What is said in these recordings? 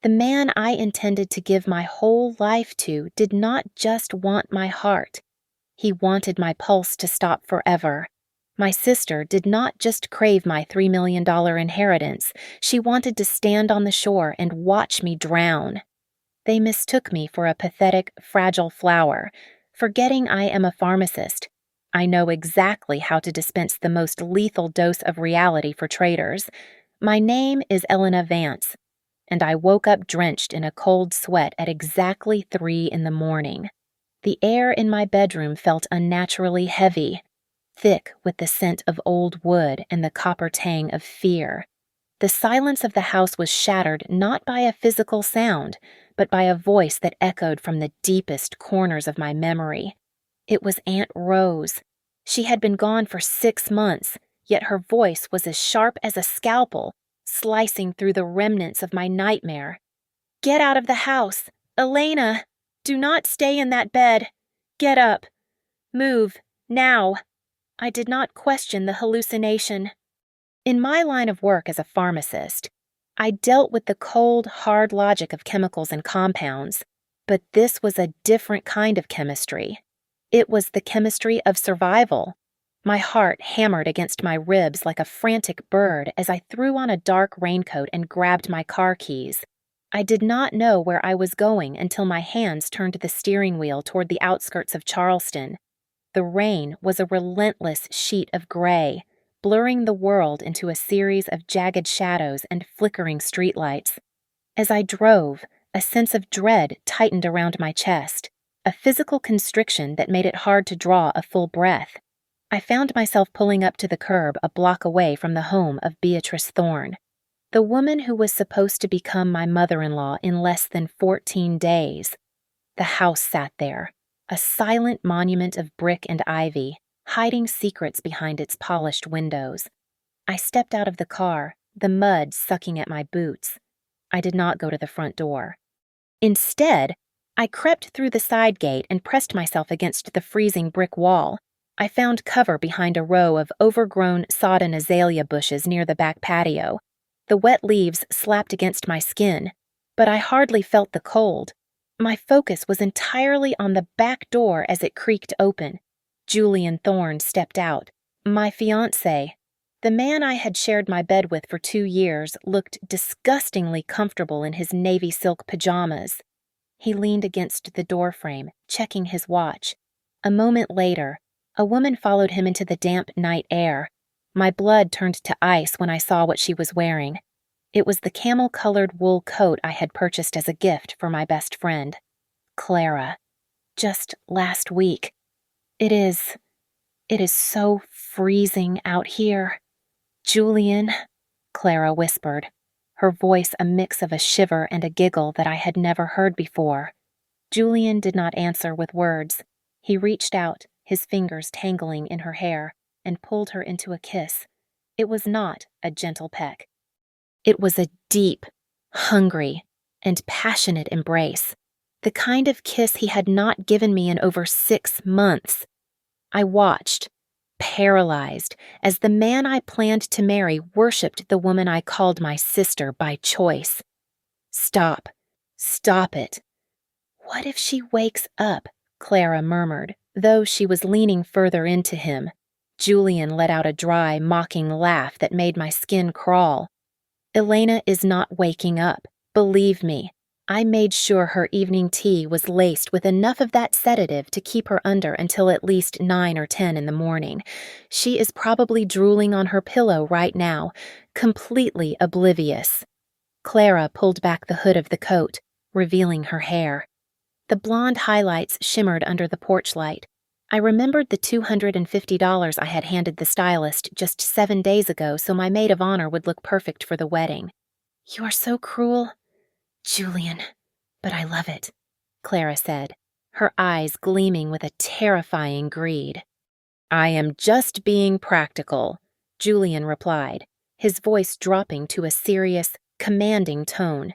The man I intended to give my whole life to did not just want my heart. He wanted my pulse to stop forever. My sister did not just crave my $3 million inheritance, she wanted to stand on the shore and watch me drown. They mistook me for a pathetic, fragile flower, forgetting I am a pharmacist. I know exactly how to dispense the most lethal dose of reality for traitors. My name is Elena Vance, and I woke up drenched in a cold sweat at exactly 3 in the morning. The air in my bedroom felt unnaturally heavy, thick with the scent of old wood and the copper tang of fear. The silence of the house was shattered not by a physical sound, but by a voice that echoed from the deepest corners of my memory. It was Aunt Rose. She had been gone for 6 months, yet her voice was as sharp as a scalpel, slicing through the remnants of my nightmare. "Get out of the house! Elena! Do not stay in that bed! Get up! Move! Now!" I did not question the hallucination. In my line of work as a pharmacist, I dealt with the cold, hard logic of chemicals and compounds, but this was a different kind of chemistry. It was the chemistry of survival. My heart hammered against my ribs like a frantic bird as I threw on a dark raincoat and grabbed my car keys. I did not know where I was going until my hands turned the steering wheel toward the outskirts of Charleston. The rain was a relentless sheet of gray, blurring the world into a series of jagged shadows and flickering streetlights. As I drove, a sense of dread tightened around my chest, a physical constriction that made it hard to draw a full breath. I found myself pulling up to the curb a block away from the home of Beatrice Thorne, the woman who was supposed to become my mother-in-law in less than 14 days. The house sat there, a silent monument of brick and ivy, hiding secrets behind its polished windows. I stepped out of the car, the mud sucking at my boots. I did not go to the front door. Instead, I crept through the side gate and pressed myself against the freezing brick wall. I found cover behind a row of overgrown sodden azalea bushes near the back patio. The wet leaves slapped against my skin, but I hardly felt the cold. My focus was entirely on the back door as it creaked open. Julian Thorne stepped out. My fiancé. The man I had shared my bed with for 2 years looked disgustingly comfortable in his navy silk pajamas. He leaned against the doorframe, checking his watch. A moment later, a woman followed him into the damp night air. My blood turned to ice when I saw what she was wearing. It was the camel-colored wool coat I had purchased as a gift for my best friend, Clara. Just last week. It is so freezing out here. "Julian," Clara whispered, her voice a mix of a shiver and a giggle that I had never heard before. Julian did not answer with words. He reached out, his fingers tangling in her hair, and pulled her into a kiss. It was not a gentle peck. It was a deep, hungry, and passionate embrace, the kind of kiss he had not given me in over 6 months. I watched, paralyzed, as the man I planned to marry worshipped the woman I called my sister by choice. "Stop. Stop it." "What if she wakes up?" Clara murmured, though she was leaning further into him. Julian let out a dry, mocking laugh that made my skin crawl. "Elena is not waking up. Believe me. I made sure her evening tea was laced with enough of that sedative to keep her under until at least 9 or 10 in the morning. She is probably drooling on her pillow right now, completely oblivious." Clara pulled back the hood of the coat, revealing her hair. The blonde highlights shimmered under the porch light. I remembered the $250 I had handed the stylist just 7 days ago so my maid of honor would look perfect for the wedding. "You are so cruel, Julian, but I love it," Clara said, her eyes gleaming with a terrifying greed. "I am just being practical," Julian replied, his voice dropping to a serious, commanding tone.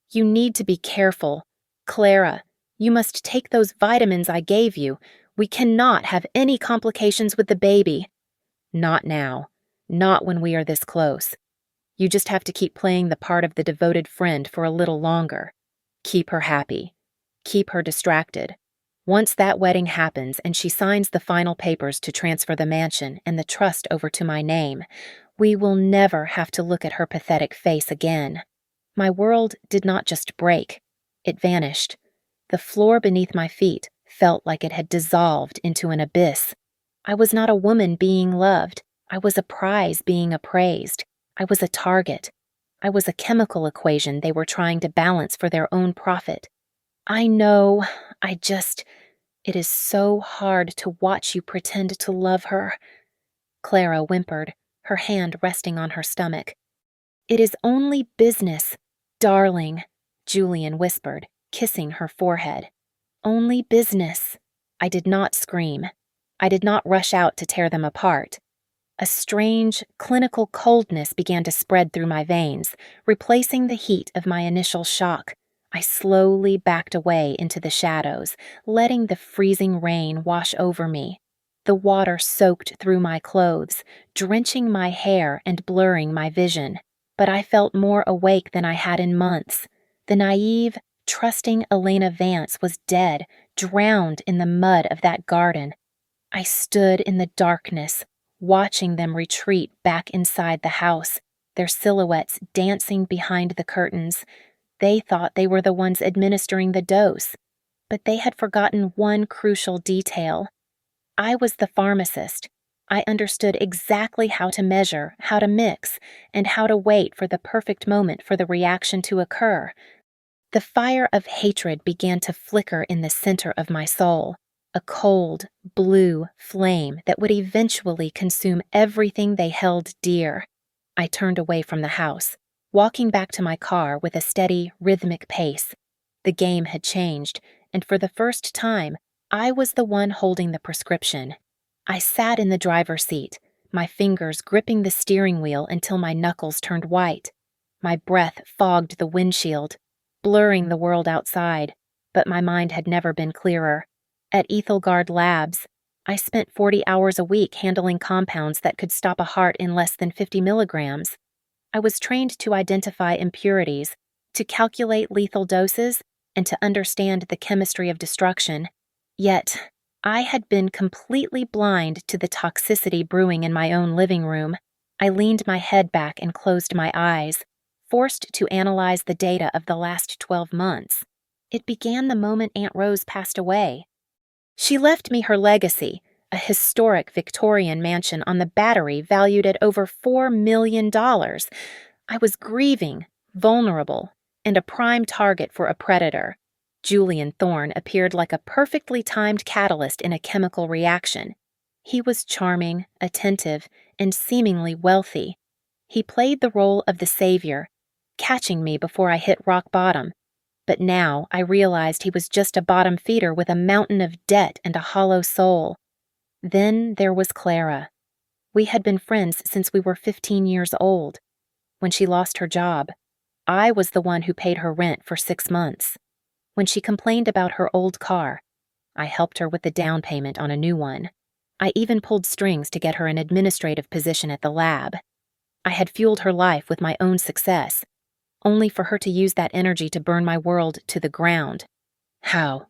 "You need to be careful. Clara, you must take those vitamins I gave you. We cannot have any complications with the baby." "Not now. Not when we are this close. You just have to keep playing the part of the devoted friend for a little longer. Keep her happy. Keep her distracted. Once that wedding happens and she signs the final papers to transfer the mansion and the trust over to my name, we will never have to look at her pathetic face again. My world did not just break. It vanished. The floor beneath my feet felt like it had dissolved into an abyss. I was not a woman being loved. I was a prize being appraised. I was a target. I was a chemical equation they were trying to balance for their own profit. I know, it is so hard to watch you pretend to love her. Clara whimpered, her hand resting on her stomach. It is only business, darling, Julian whispered, kissing her forehead. Only business. I did not scream. I did not rush out to tear them apart. A strange, clinical coldness began to spread through my veins, replacing the heat of my initial shock. I slowly backed away into the shadows, letting the freezing rain wash over me. The water soaked through my clothes, drenching my hair and blurring my vision. But I felt more awake than I had in months. The naive, trusting Elena Vance was dead, drowned in the mud of that garden. I stood in the darkness, watching them retreat back inside the house, their silhouettes dancing behind the curtains. They thought they were the ones administering the dose, but they had forgotten one crucial detail. I was the pharmacist. I understood exactly how to measure, how to mix, and how to wait for the perfect moment for the reaction to occur. The fire of hatred began to flicker in the center of my soul, a cold, blue flame that would eventually consume everything they held dear. I turned away from the house, walking back to my car with a steady, rhythmic pace. The game had changed, and for the first time, I was the one holding the prescription. I sat in the driver's seat, my fingers gripping the steering wheel until my knuckles turned white. My breath fogged the windshield, blurring the world outside, but my mind had never been clearer. At Ethelgard Labs, I spent 40 hours a week handling compounds that could stop a heart in less than 50 milligrams. I was trained to identify impurities, to calculate lethal doses, and to understand the chemistry of destruction. Yet, I had been completely blind to the toxicity brewing in my own living room. I leaned my head back and closed my eyes, forced to analyze the data of the last 12 months. It began the moment Aunt Rose passed away. She left me her legacy, a historic Victorian mansion on the Battery valued at over $4 million. I was grieving, vulnerable, and a prime target for a predator. Julian Thorne appeared like a perfectly timed catalyst in a chemical reaction. He was charming, attentive, and seemingly wealthy. He played the role of the savior, catching me before I hit rock bottom. But now I realized he was just a bottom feeder with a mountain of debt and a hollow soul. Then there was Clara. We had been friends since we were 15 years old. When she lost her job, I was the one who paid her rent for 6 months. When she complained about her old car, I helped her with the down payment on a new one. I even pulled strings to get her an administrative position at the lab. I had fueled her life with my own success, only for her to use that energy to burn my world to the ground. How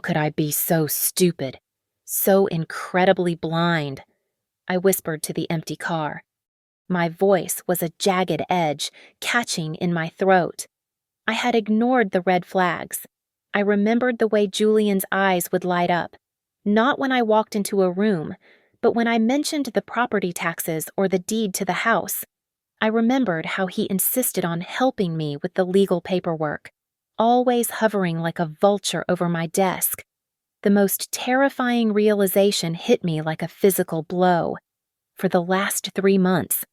could I be so stupid, so incredibly blind? I whispered to the empty car. My voice was a jagged edge, catching in my throat. I had ignored the red flags. I remembered the way Julian's eyes would light up, not when I walked into a room, but when I mentioned the property taxes or the deed to the house. I remembered how he insisted on helping me with the legal paperwork, always hovering like a vulture over my desk. The most terrifying realization hit me like a physical blow. For the last 3 months,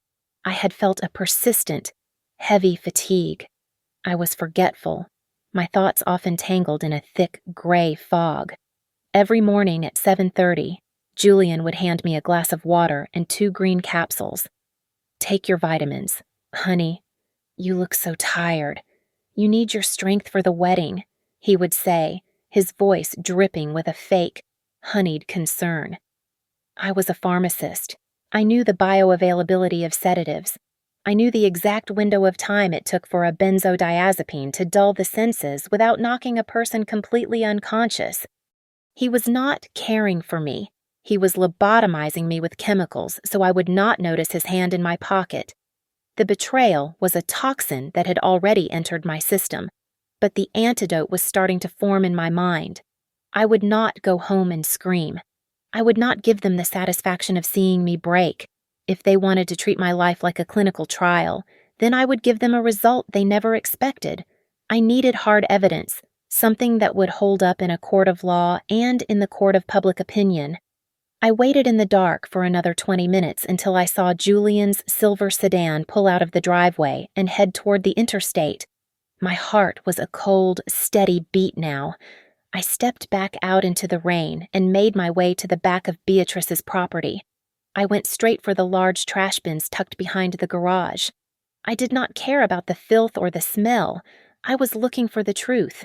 I had felt a persistent, heavy fatigue. I was forgetful, my thoughts often tangled in a thick, gray fog. Every morning at 7:30, Julian would hand me a glass of water and 2 green capsules. Take your vitamins. Honey, you look so tired. You need your strength for the wedding, he would say, his voice dripping with a fake, honeyed concern. I was a pharmacist. I knew the bioavailability of sedatives. I knew the exact window of time it took for a benzodiazepine to dull the senses without knocking a person completely unconscious. He was not caring for me. He was lobotomizing me with chemicals so I would not notice his hand in my pocket. The betrayal was a toxin that had already entered my system, but the antidote was starting to form in my mind. I would not go home and scream. I would not give them the satisfaction of seeing me break. If they wanted to treat my life like a clinical trial, then I would give them a result they never expected. I needed hard evidence, something that would hold up in a court of law and in the court of public opinion. I waited in the dark for another 20 minutes until I saw Julian's silver sedan pull out of the driveway and head toward the interstate. My heart was a cold, steady beat now. I stepped back out into the rain and made my way to the back of Beatrice's property. I went straight for the large trash bins tucked behind the garage. I did not care about the filth or the smell. I was looking for the truth.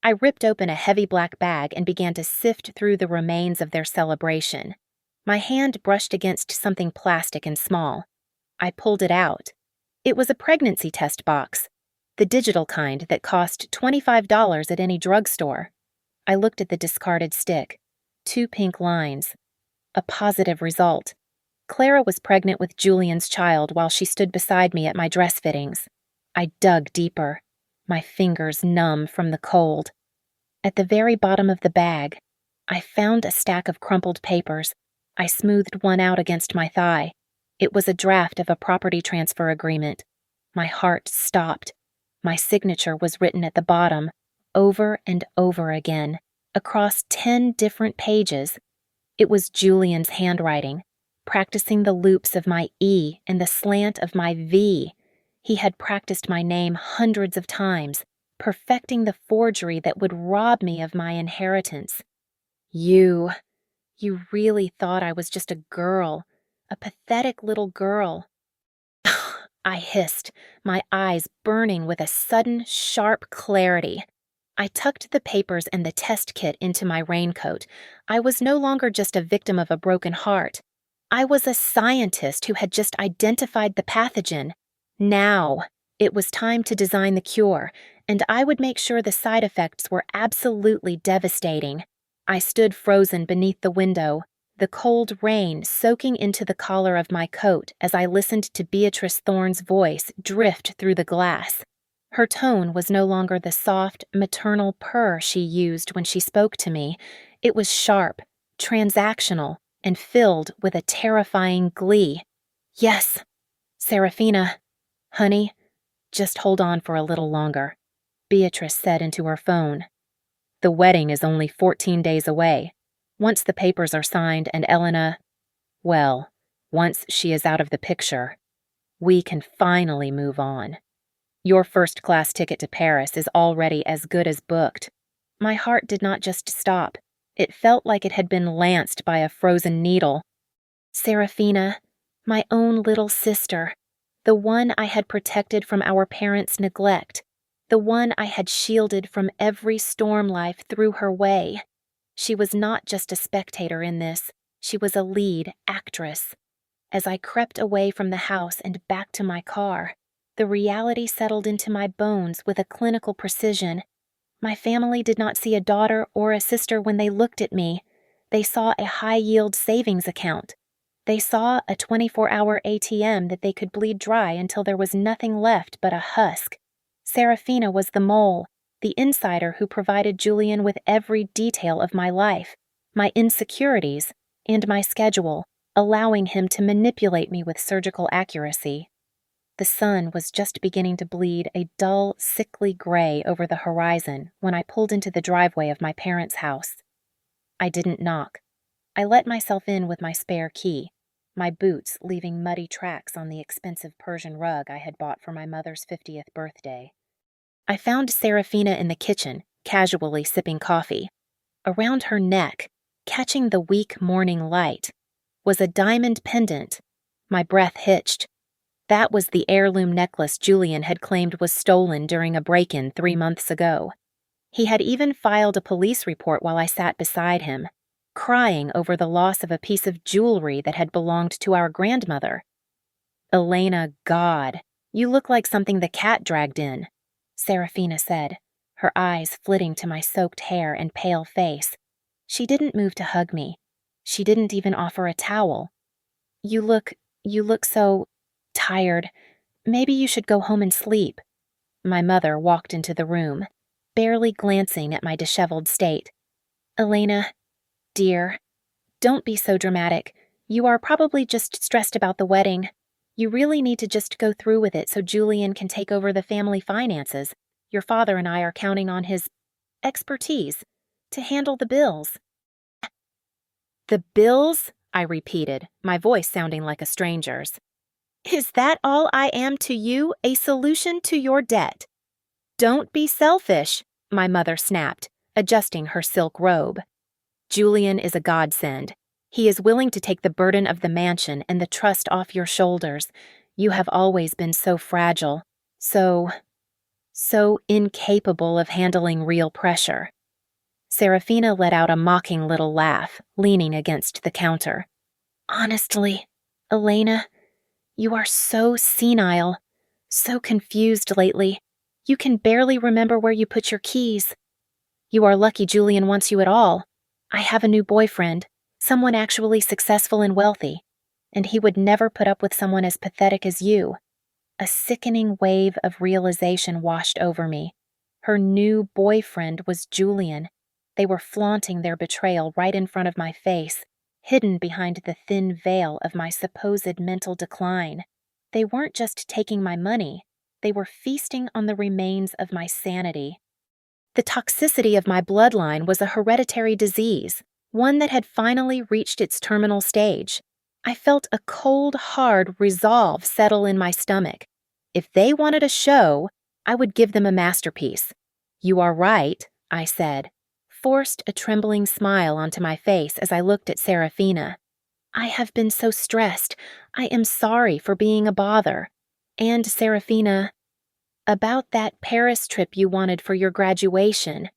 I ripped open a heavy black bag and began to sift through the remains of their celebration. My hand brushed against something plastic and small. I pulled it out. It was a pregnancy test box, the digital kind that cost $25 at any drugstore. I looked at the discarded stick. 2 pink lines. A positive result. Clara was pregnant with Julian's child while she stood beside me at my dress fittings. I dug deeper, my fingers numb from the cold. At the very bottom of the bag, I found a stack of crumpled papers. I smoothed one out against my thigh. It was a draft of a property transfer agreement. My heart stopped. My signature was written at the bottom, over and over again, across 10 different pages. It was Julian's handwriting, practicing the loops of my E and the slant of my V. He had practiced my name hundreds of times, perfecting the forgery that would rob me of my inheritance. You really thought I was just a girl, a pathetic little girl. I hissed, my eyes burning with a sudden, sharp clarity. I tucked the papers and the test kit into my raincoat. I was no longer just a victim of a broken heart. I was a scientist who had just identified the pathogen. Now, it was time to design the cure, and I would make sure the side effects were absolutely devastating. I stood frozen beneath the window, the cold rain soaking into the collar of my coat as I listened to Beatrice Thorne's voice drift through the glass. Her tone was no longer the soft, maternal purr she used when she spoke to me. It was sharp, transactional, and filled with a terrifying glee. Yes, Serafina. Honey, just hold on for a little longer, Beatrice said into her phone. The wedding is only 14 days away. Once the papers are signed and once she is out of the picture, we can finally move on. Your first-class ticket to Paris is already as good as booked. My heart did not just stop. It felt like it had been lanced by a frozen needle. Serafina, my own little sister, the one I had protected from our parents' neglect, the one I had shielded from every storm life threw her way. She was not just a spectator in this, she was a lead actress. As I crept away from the house and back to my car, the reality settled into my bones with a clinical precision. My family did not see a daughter or a sister when they looked at me. They saw a high-yield savings account. They saw a 24-hour ATM that they could bleed dry until there was nothing left but a husk. Serafina was the mole, the insider who provided Julian with every detail of my life, my insecurities, and my schedule, allowing him to manipulate me with surgical accuracy. The sun was just beginning to bleed a dull, sickly gray over the horizon when I pulled into the driveway of my parents' house. I didn't knock. I let myself in with my spare key, my boots leaving muddy tracks on the expensive Persian rug I had bought for my mother's 50th birthday. I found Serafina in the kitchen, casually sipping coffee. Around her neck, catching the weak morning light, was a diamond pendant. My breath hitched. That was the heirloom necklace Julian had claimed was stolen during a break-in 3 months ago. He had even filed a police report while I sat beside him, crying over the loss of a piece of jewelry that had belonged to our grandmother. Elena, God, you look like something the cat dragged in, Serafina said, her eyes flitting to my soaked hair and pale face. She didn't move to hug me. She didn't even offer a towel. You look so tired. Maybe you should go home and sleep. My mother walked into the room, barely glancing at my disheveled state. Elena, dear, don't be so dramatic. You are probably just stressed about the wedding. You really need to just go through with it so Julian can take over the family finances. Your father and I are counting on his expertise to handle the bills. The bills? I repeated, my voice sounding like a stranger's. Is that all I am to you, a solution to your debt? Don't be selfish, my mother snapped, adjusting her silk robe. Julian is a godsend. He is willing to take the burden of the mansion and the trust off your shoulders. You have always been so fragile, so incapable of handling real pressure. Serafina let out a mocking little laugh, leaning against the counter. Honestly, Elena, you are so senile, so confused lately. You can barely remember where you put your keys. You are lucky Julian wants you at all. I have a new boyfriend, someone actually successful and wealthy, and he would never put up with someone as pathetic as you. A sickening wave of realization washed over me. Her new boyfriend was Julian. They were flaunting their betrayal right in front of my face, hidden behind the thin veil of my supposed mental decline. They weren't just taking my money, they were feasting on the remains of my sanity. The toxicity of my bloodline was a hereditary disease, one that had finally reached its terminal stage. I felt a cold, hard resolve settle in my stomach. If they wanted a show, I would give them a masterpiece. You are right, I said, forced a trembling smile onto my face as I looked at Serafina. I have been so stressed. I am sorry for being a bother. And Serafina, about that Paris trip you wanted for your graduation.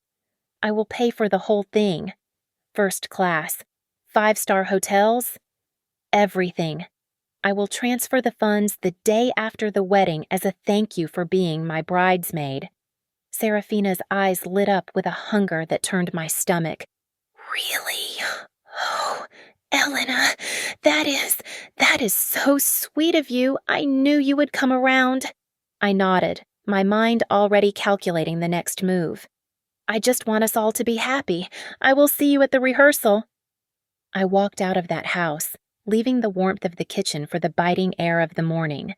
I will pay for the whole thing. First class, 5-star hotels, everything. I will transfer the funds the day after the wedding as a thank you for being my bridesmaid. Serafina's eyes lit up with a hunger that turned my stomach. Really? Oh, Elena, that is so sweet of you. I knew you would come around. I nodded, my mind already calculating the next move. I just want us all to be happy. I will see you at the rehearsal. I walked out of that house, leaving the warmth of the kitchen for the biting air of the morning.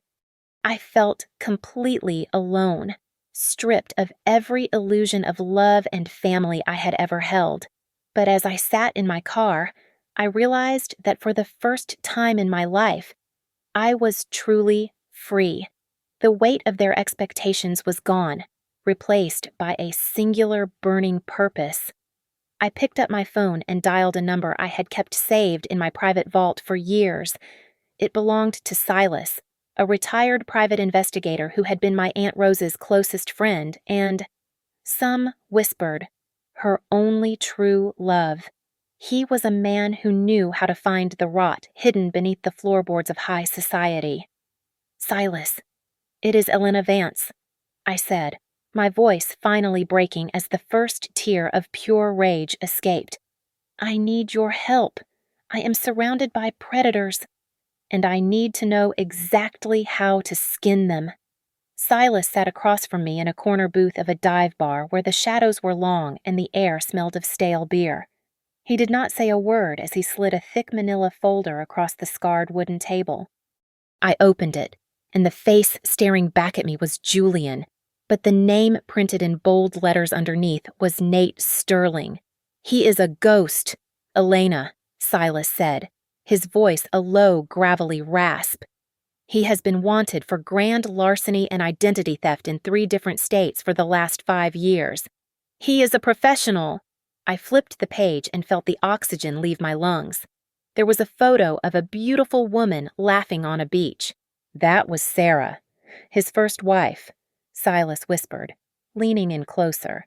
I felt completely alone, stripped of every illusion of love and family I had ever held. But as I sat in my car, I realized that for the first time in my life, I was truly free. The weight of their expectations was gone, replaced by a singular burning purpose. I picked up my phone and dialed a number I had kept saved in my private vault for years. It belonged to Silas, a retired private investigator who had been my Aunt Rose's closest friend, and some whispered, her only true love. He was a man who knew how to find the rot hidden beneath the floorboards of high society. Silas, it is Elena Vance, I said, my voice finally breaking as the first tear of pure rage escaped. I need your help. I am surrounded by predators, and I need to know exactly how to skin them. Silas sat across from me in a corner booth of a dive bar where the shadows were long and the air smelled of stale beer. He did not say a word as he slid a thick manila folder across the scarred wooden table. I opened it, and the face staring back at me was Julian, but the name printed in bold letters underneath was Nate Sterling. He is a ghost, Elena, Silas said, his voice a low, gravelly rasp. He has been wanted for grand larceny and identity theft in 3 different states for the last 5 years. He is a professional. I flipped the page and felt the oxygen leave my lungs. There was a photo of a beautiful woman laughing on a beach. That was Sarah, his first wife, Silas whispered, leaning in closer.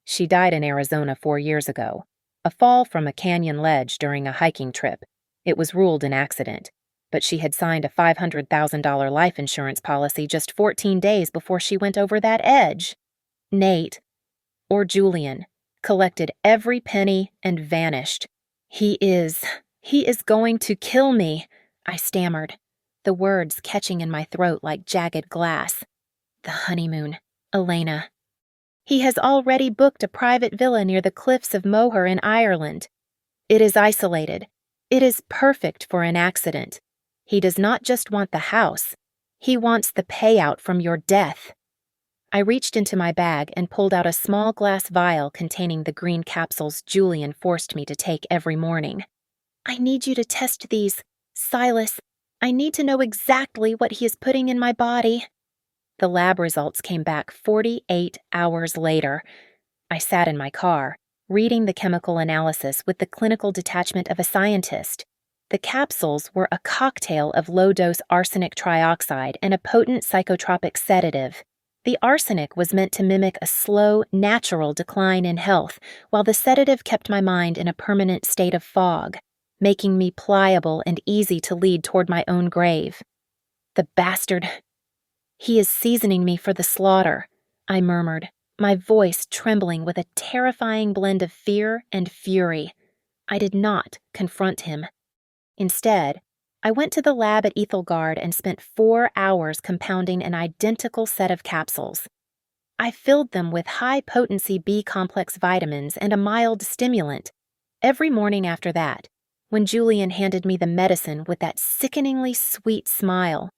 She died in Arizona 4 years ago, a fall from a canyon ledge during a hiking trip. It was ruled an accident. But she had signed a $500,000 life insurance policy just 14 days before she went over that edge. Nate, or Julian, collected every penny and vanished. He is going to kill me, I stammered, the words catching in my throat like jagged glass. The honeymoon, Elena. He has already booked a private villa near the cliffs of Moher in Ireland. It is isolated. It is perfect for an accident. He does not just want the house. He wants the payout from your death. I reached into my bag and pulled out a small glass vial containing the green capsules Julian forced me to take every morning. I need you to test these, Silas. I need to know exactly what he is putting in my body. The lab results came back 48 hours later. I sat in my car, reading the chemical analysis with the clinical detachment of a scientist. The capsules were a cocktail of low-dose arsenic trioxide and a potent psychotropic sedative. The arsenic was meant to mimic a slow, natural decline in health, while the sedative kept my mind in a permanent state of fog, making me pliable and easy to lead toward my own grave. The bastard! He is seasoning me for the slaughter, I murmured, my voice trembling with a terrifying blend of fear and fury. I did not confront him. Instead, I went to the lab at Ethelgard and spent 4 hours compounding an identical set of capsules. I filled them with high-potency B-complex vitamins and a mild stimulant. Every morning after that, when Julian handed me the medicine with that sickeningly sweet smile,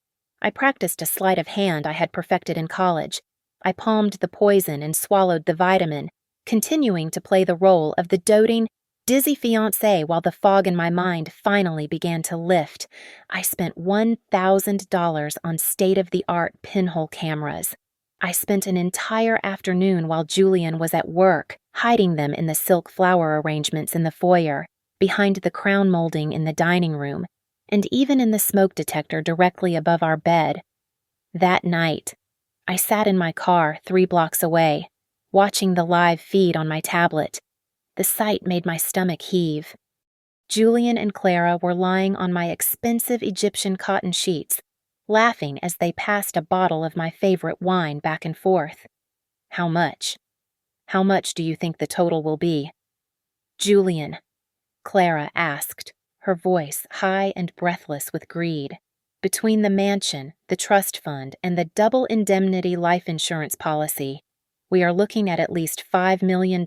I practiced a sleight of hand I had perfected in college. I palmed the poison and swallowed the vitamin, continuing to play the role of the doting, dizzy fiancé while the fog in my mind finally began to lift. I spent $1,000 on state-of-the-art pinhole cameras. I spent an entire afternoon while Julian was at work, hiding them in the silk flower arrangements in the foyer, behind the crown molding in the dining room, and even in the smoke detector directly above our bed. That night, I sat in my car 3 blocks away, watching the live feed on my tablet. The sight made my stomach heave. Julian and Clara were lying on my expensive Egyptian cotton sheets, laughing as they passed a bottle of my favorite wine back and forth. How much? How much do you think the total will be? Julian, Clara asked, her voice high and breathless with greed. Between the mansion, the trust fund, and the double indemnity life insurance policy, we are looking at least $5 million,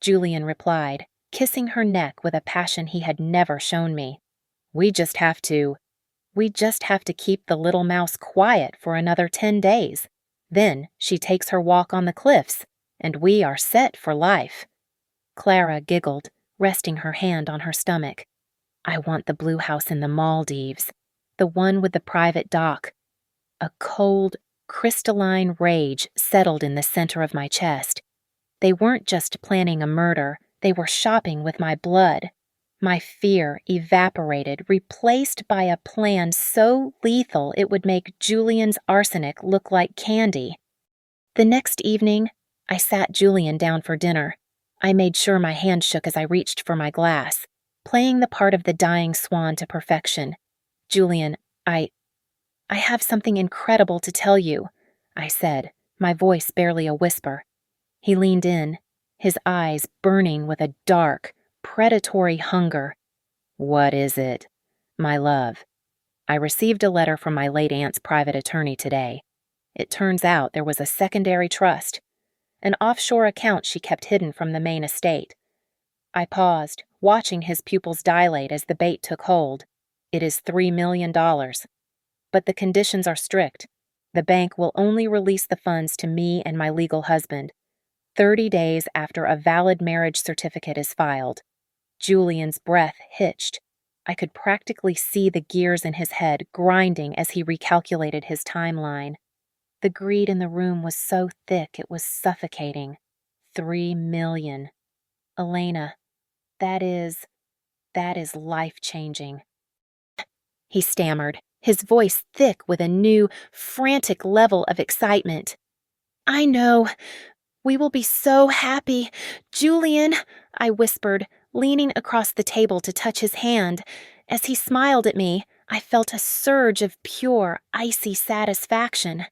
Julian replied, kissing her neck with a passion he had never shown me. We just have to keep the little mouse quiet for another 10 days. Then she takes her walk on the cliffs, and we are set for life. Clara giggled, resting her hand on her stomach. I want the blue house in the Maldives, the one with the private dock. A cold, crystalline rage settled in the center of my chest. They weren't just planning a murder, they were shopping with my blood. My fear evaporated, replaced by a plan so lethal it would make Julian's arsenic look like candy. The next evening, I sat Julian down for dinner. I made sure my hand shook as I reached for my glass, playing the part of the dying swan to perfection. Julian, I have something incredible to tell you, I said, my voice barely a whisper. He leaned in, his eyes burning with a dark, predatory hunger. What is it? My love. I received a letter from my late aunt's private attorney today. It turns out there was a secondary trust, an offshore account she kept hidden from the main estate. I paused, watching his pupils dilate as the bait took hold. It is $3 million. But the conditions are strict. The bank will only release the funds to me and my legal husband, 30 days after a valid marriage certificate is filed. Julian's breath hitched. I could practically see the gears in his head grinding as he recalculated his timeline. The greed in the room was so thick it was suffocating. 3 million. Elena, that is life-changing. He stammered, his voice thick with a new, frantic level of excitement. I know. We will be so happy. Julian, I whispered, leaning across the table to touch his hand. As he smiled at me, I felt a surge of pure, icy satisfaction.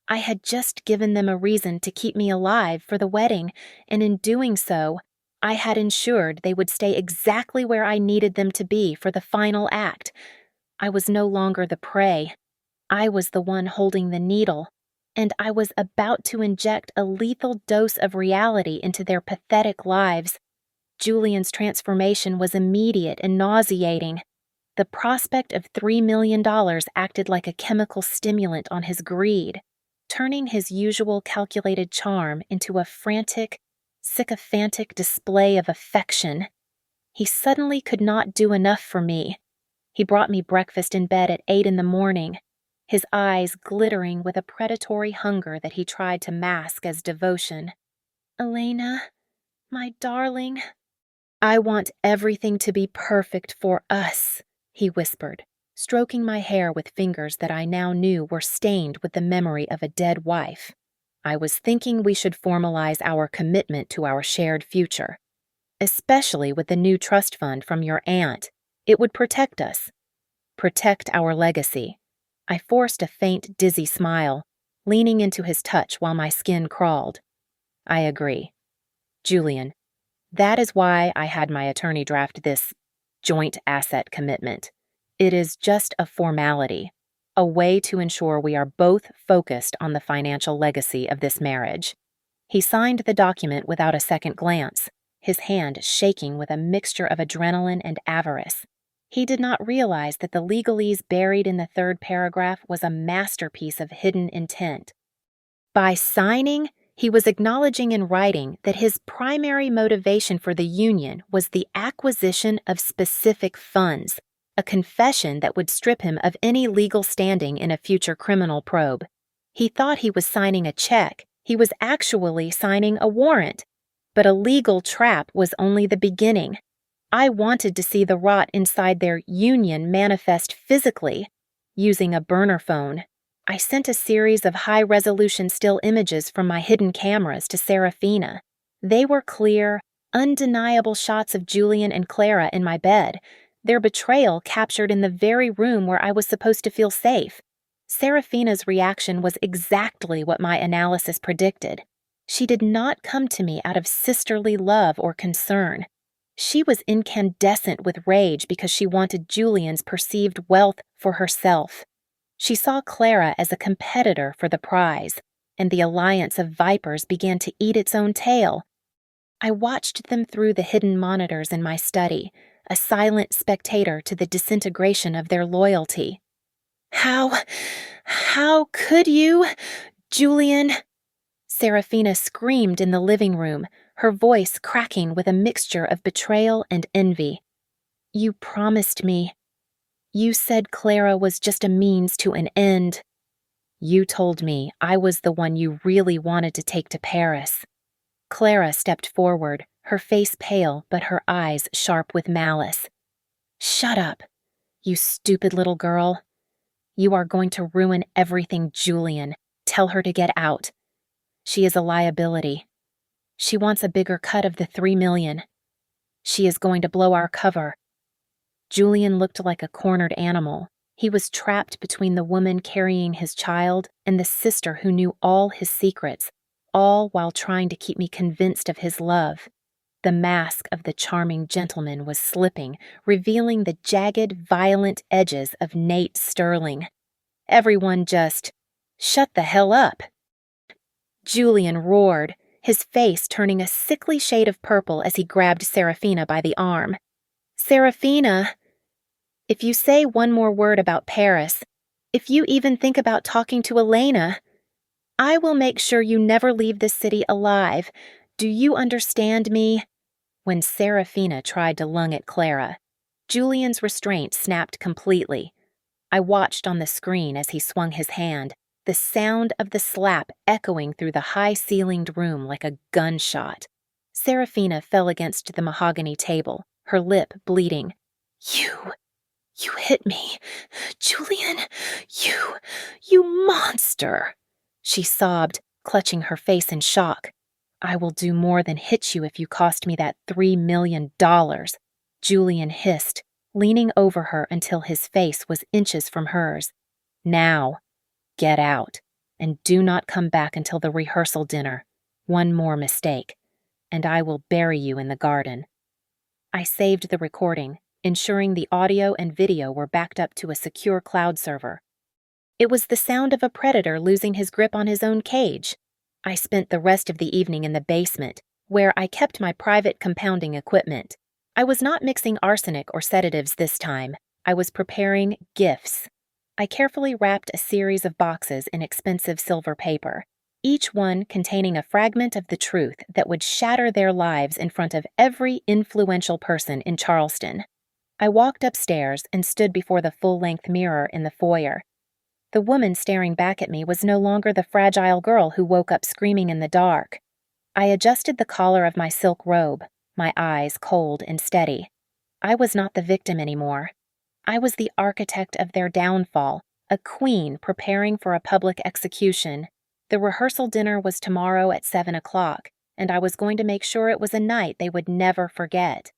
I had just given them a reason to keep me alive for the wedding, and in doing so, I had ensured they would stay exactly where I needed them to be for the final act. I was no longer the prey. I was the one holding the needle, and I was about to inject a lethal dose of reality into their pathetic lives. Julian's transformation was immediate and nauseating. The prospect of $3 million acted like a chemical stimulant on his greed, turning his usual calculated charm into a frantic, sycophantic display of affection. He suddenly could not do enough for me. He brought me breakfast in bed at 8 in the morning, his eyes glittering with a predatory hunger that he tried to mask as devotion. "Elena, my darling, I want everything to be perfect for us," he whispered, stroking my hair with fingers that I now knew were stained with the memory of a dead wife. "I was thinking we should formalize our commitment to our shared future, especially with the new trust fund from your aunt. It would protect us. Protect our legacy." I forced a faint, dizzy smile, leaning into his touch while my skin crawled. "I agree. Julian, that is why I had my attorney draft this joint asset commitment. It is just a formality, a way to ensure we are both focused on the financial legacy of this marriage." He signed the document without a second glance, his hand shaking with a mixture of adrenaline and avarice. He did not realize that the legalese buried in the third paragraph was a masterpiece of hidden intent. By signing, he was acknowledging in writing that his primary motivation for the union was the acquisition of specific funds, a confession that would strip him of any legal standing in a future criminal probe. He thought he was signing a check. He was actually signing a warrant. But a legal trap was only the beginning. I wanted to see the rot inside their union manifest physically. Using a burner phone, I sent a series of high-resolution still images from my hidden cameras to Serafina. They were clear, undeniable shots of Julian and Clara in my bed, their betrayal captured in the very room where I was supposed to feel safe. Serafina's reaction was exactly what my analysis predicted. She did not come to me out of sisterly love or concern. She was incandescent with rage because she wanted Julian's perceived wealth for herself. She saw Clara as a competitor for the prize, and the alliance of vipers began to eat its own tail. I watched them through the hidden monitors in my study, a silent spectator to the disintegration of their loyalty. How could you, Julian?" Serafina screamed in the living room, her voice cracking with a mixture of betrayal and envy. "You promised me. You said Clara was just a means to an end. You told me I was the one you really wanted to take to Paris." Clara stepped forward, her face pale but her eyes sharp with malice. "Shut up, you stupid little girl. You are going to ruin everything, Julian. Tell her to get out. She is a liability. She wants a bigger cut of the $3 million. She is going to blow our cover." Julian looked like a cornered animal. He was trapped between the woman carrying his child and the sister who knew all his secrets, all while trying to keep me convinced of his love. The mask of the charming gentleman was slipping, revealing the jagged, violent edges of Nate Sterling. Everyone just, "Shut the hell up." Julian roared, his face turning a sickly shade of purple as he grabbed Serafina by the arm. "Serafina, if you say one more word about Paris, if you even think about talking to Elena, I will make sure you never leave this city alive. Do you understand me?" When Serafina tried to lung at Clara, Julian's restraint snapped completely. I watched on the screen as he swung his hand, the sound of the slap echoing through the high-ceilinged room like a gunshot. Serafina fell against the mahogany table, her lip bleeding. You hit me. Julian, you monster!" She sobbed, clutching her face in shock. "I will do more than hit you if you cost me that $3 million, Julian hissed, leaning over her until his face was inches from hers. "Now, get out, and do not come back until the rehearsal dinner. One more mistake, and I will bury you in the garden." I saved the recording, ensuring the audio and video were backed up to a secure cloud server. It was the sound of a predator losing his grip on his own cage. I spent the rest of the evening in the basement, where I kept my private compounding equipment. I was not mixing arsenic or sedatives this time. I was preparing gifts. I carefully wrapped a series of boxes in expensive silver paper, each one containing a fragment of the truth that would shatter their lives in front of every influential person in Charleston. I walked upstairs and stood before the full-length mirror in the foyer. The woman staring back at me was no longer the fragile girl who woke up screaming in the dark. I adjusted the collar of my silk robe, my eyes cold and steady. I was not the victim anymore. I was the architect of their downfall, a queen preparing for a public execution. The rehearsal dinner was tomorrow at 7 o'clock, and I was going to make sure it was a night they would never forget.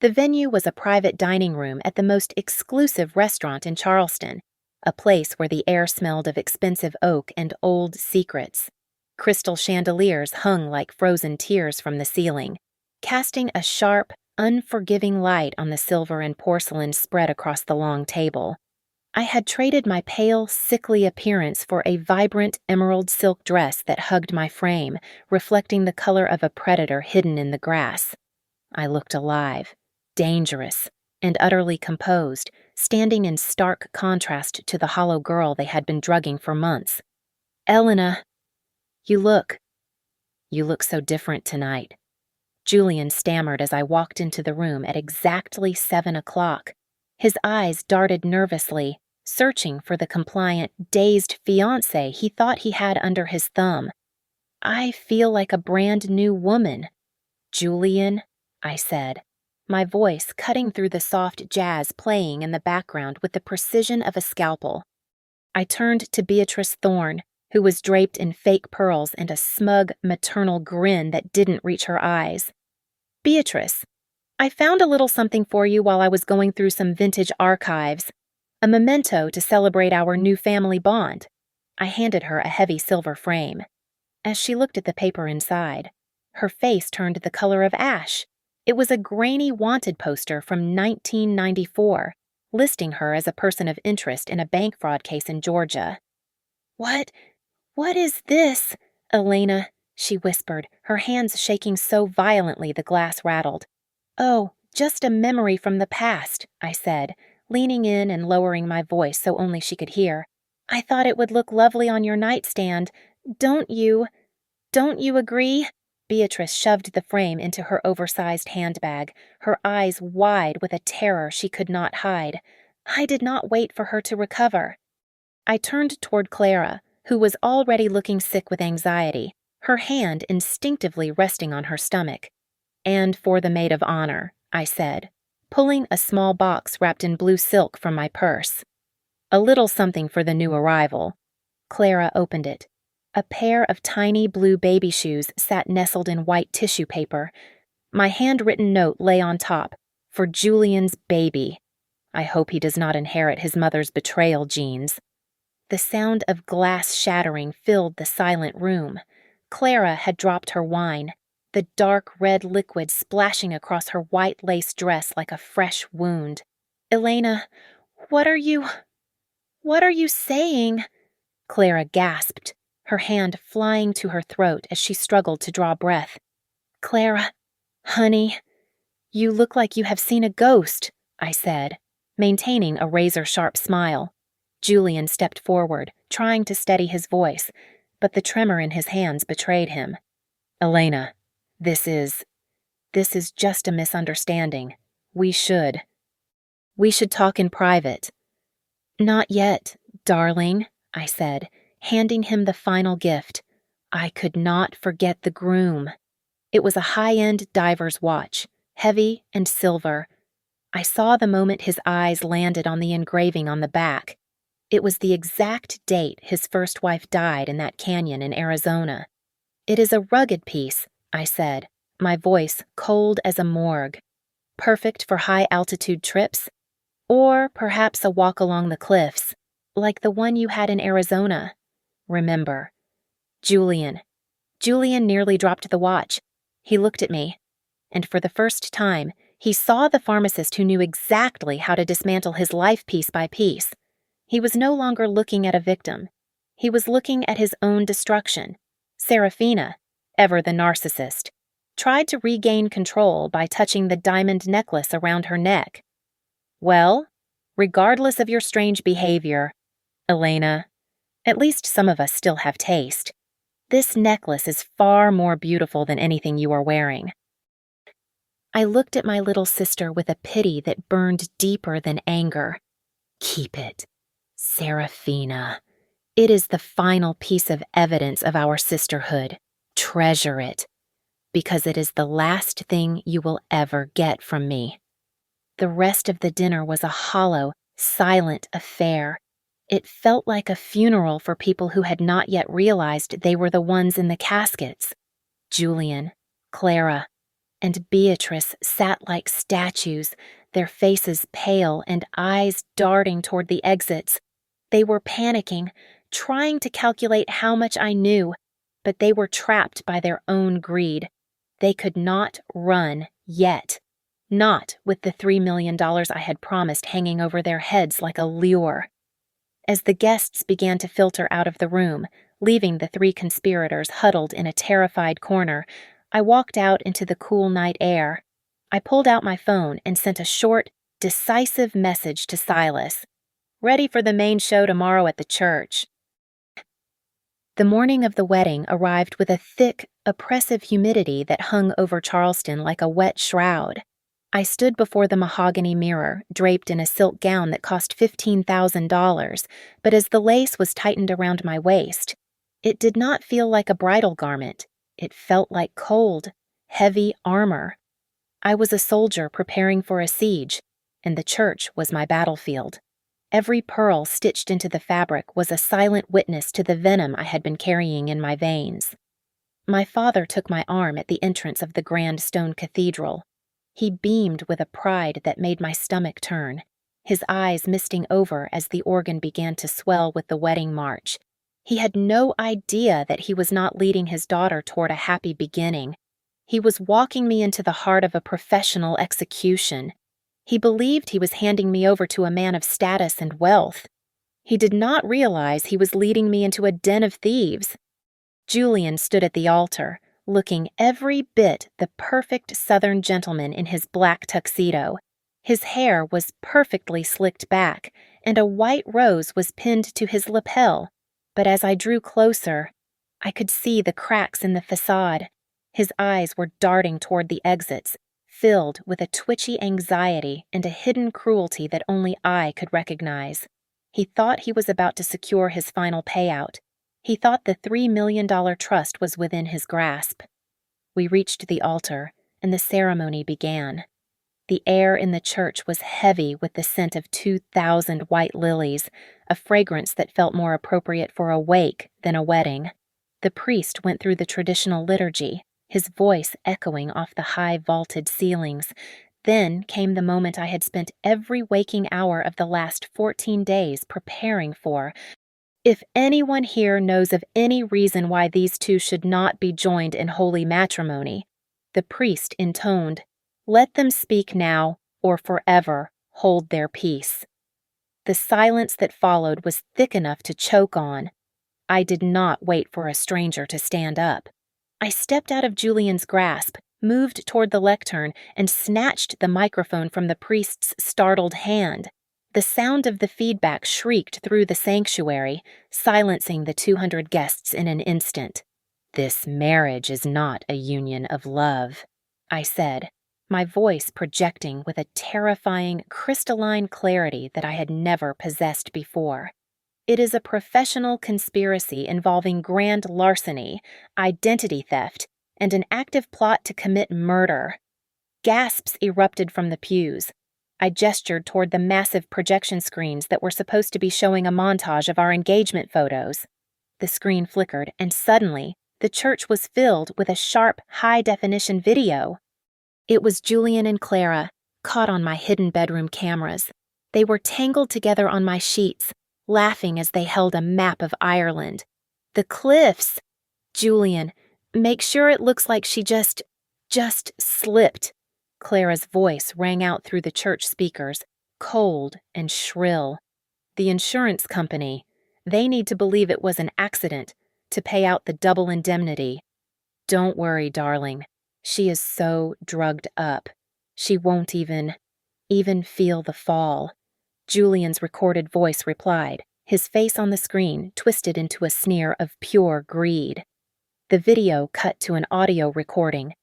The venue was a private dining room at the most exclusive restaurant in Charleston, a place where the air smelled of expensive oak and old secrets. Crystal chandeliers hung like frozen tears from the ceiling, casting a sharp, unforgiving light on the silver and porcelain spread across the long table. I had traded my pale, sickly appearance for a vibrant emerald silk dress that hugged my frame, reflecting the color of a predator hidden in the grass. I looked alive, dangerous, and utterly composed, standing in stark contrast to the hollow girl they had been drugging for months. "Elena, you look so different tonight," Julian stammered as I walked into the room at exactly 7 o'clock. His eyes darted nervously, searching for the compliant, dazed fiancé he thought he had under his thumb. "I feel like a brand new woman." "Julian," I said, my voice cutting through the soft jazz playing in the background with the precision of a scalpel. I turned to Beatrice Thorne, who was draped in fake pearls and a smug, maternal grin that didn't reach her eyes. "Beatrice, I found a little something for you while I was going through some vintage archives. A memento to celebrate our new family bond." I handed her a heavy silver frame. As she looked at the paper inside, her face turned the color of ash. It was a grainy wanted poster from 1994, listing her as a person of interest in a bank fraud case in Georgia. What is this, Elena?" she whispered, her hands shaking so violently the glass rattled. "Oh, just a memory from the past," I said, leaning in and lowering my voice so only she could hear. "I thought it would look lovely on your nightstand. Don't you agree?" Beatrice shoved the frame into her oversized handbag, her eyes wide with a terror she could not hide. I did not wait for her to recover. I turned toward Clara, who was already looking sick with anxiety, her hand instinctively resting on her stomach. "And for the maid of honor," I said, pulling a small box wrapped in blue silk from my purse. "A little something for the new arrival." Clara opened it. A pair of tiny blue baby shoes sat nestled in white tissue paper. My handwritten note lay on top, "For Julian's baby. I hope he does not inherit his mother's betrayal genes." The sound of glass shattering filled the silent room. Clara had dropped her wine, the dark red liquid splashing across her white lace dress like a fresh wound. "Elena, what are you saying?" Clara gasped, her hand flying to her throat as she struggled to draw breath. "Clara, honey, you look like you have seen a ghost," I said, maintaining a razor-sharp smile. Julian stepped forward, trying to steady his voice, but the tremor in his hands betrayed him. "Elena, this is just a misunderstanding. We should talk in private." "Not yet, darling," I said, handing him the final gift. I could not forget the groom. It was a high-end diver's watch, heavy and silver. I saw the moment his eyes landed on the engraving on the back. It was the exact date his first wife died in that canyon in Arizona. "It is a rugged piece," I said, my voice cold as a morgue. "Perfect for high-altitude trips Or perhaps a walk along the cliffs, like the one you had in Arizona. Remember, Julian. Julian nearly dropped the watch. He looked at me, and for the first time, he saw the pharmacist who knew exactly how to dismantle his life piece by piece. He was no longer looking at a victim. He was looking at his own destruction. Serafina, ever the narcissist, tried to regain control by touching the diamond necklace around her neck. Well, regardless of your strange behavior, Elena, at least some of us still have taste. This necklace is far more beautiful than anything you are wearing. I looked at my little sister with a pity that burned deeper than anger. Keep it, Serafina. It is the final piece of evidence of our sisterhood. Treasure it, because it is the last thing you will ever get from me. The rest of the dinner was a hollow, silent affair. It felt like a funeral for people who had not yet realized they were the ones in the caskets. Julian, Clara, and Beatrice sat like statues, their faces pale and eyes darting toward the exits. They were panicking, trying to calculate how much I knew, but they were trapped by their own greed. They could not run yet. Not with the $3 million I had promised hanging over their heads like a lure. As the guests began to filter out of the room, leaving the three conspirators huddled in a terrified corner, I walked out into the cool night air. I pulled out my phone and sent a short, decisive message to Silas. Ready for the main show tomorrow at the church. The morning of the wedding arrived with a thick, oppressive humidity that hung over Charleston like a wet shroud. I stood before the mahogany mirror, draped in a silk gown that cost $15,000, but as the lace was tightened around my waist, it did not feel like a bridal garment. It felt like cold, heavy armor. I was a soldier preparing for a siege, and the church was my battlefield. Every pearl stitched into the fabric was a silent witness to the venom I had been carrying in my veins. My father took my arm at the entrance of the grand stone cathedral. He beamed with a pride that made my stomach turn, his eyes misting over as the organ began to swell with the wedding march. He had no idea that he was not leading his daughter toward a happy beginning. He was walking me into the heart of a professional execution. He believed he was handing me over to a man of status and wealth. He did not realize he was leading me into a den of thieves. Julian stood at the altar, looking every bit the perfect Southern gentleman in his black tuxedo. His hair was perfectly slicked back, and a white rose was pinned to his lapel. But as I drew closer, I could see the cracks in the facade. His eyes were darting toward the exits, filled with a twitchy anxiety and a hidden cruelty that only I could recognize. He thought he was about to secure his final payout. He thought the $3 million trust was within his grasp. We reached the altar, and the ceremony began. The air in the church was heavy with the scent of 2,000 white lilies, a fragrance that felt more appropriate for a wake than a wedding. The priest went through the traditional liturgy, his voice echoing off the high vaulted ceilings. Then came the moment I had spent every waking hour of the last 14 days preparing for. If anyone here knows of any reason why these two should not be joined in holy matrimony, the priest intoned, let them speak now, or forever hold their peace. The silence that followed was thick enough to choke on. I did not wait for a stranger to stand up. I stepped out of Julian's grasp, moved toward the lectern, and snatched the microphone from the priest's startled hand. The sound of the feedback shrieked through the sanctuary, silencing the 200 guests in an instant. This marriage is not a union of love, I said, my voice projecting with a terrifying, crystalline clarity that I had never possessed before. It is a professional conspiracy involving grand larceny, identity theft, and an active plot to commit murder. Gasps erupted from the pews. I gestured toward the massive projection screens that were supposed to be showing a montage of our engagement photos. The screen flickered, and suddenly, the church was filled with a sharp, high-definition video. It was Julian and Clara, caught on my hidden bedroom cameras. They were tangled together on my sheets, laughing as they held a map of Ireland. The cliffs! Julian, make sure it looks like she just slipped. Clara's voice rang out through the church speakers, cold and shrill. The insurance company, they need to believe it was an accident to pay out the double indemnity. Don't worry, darling. She is so drugged up. She won't even feel the fall. Julian's recorded voice replied, his face on the screen twisted into a sneer of pure greed. The video cut to an audio recording.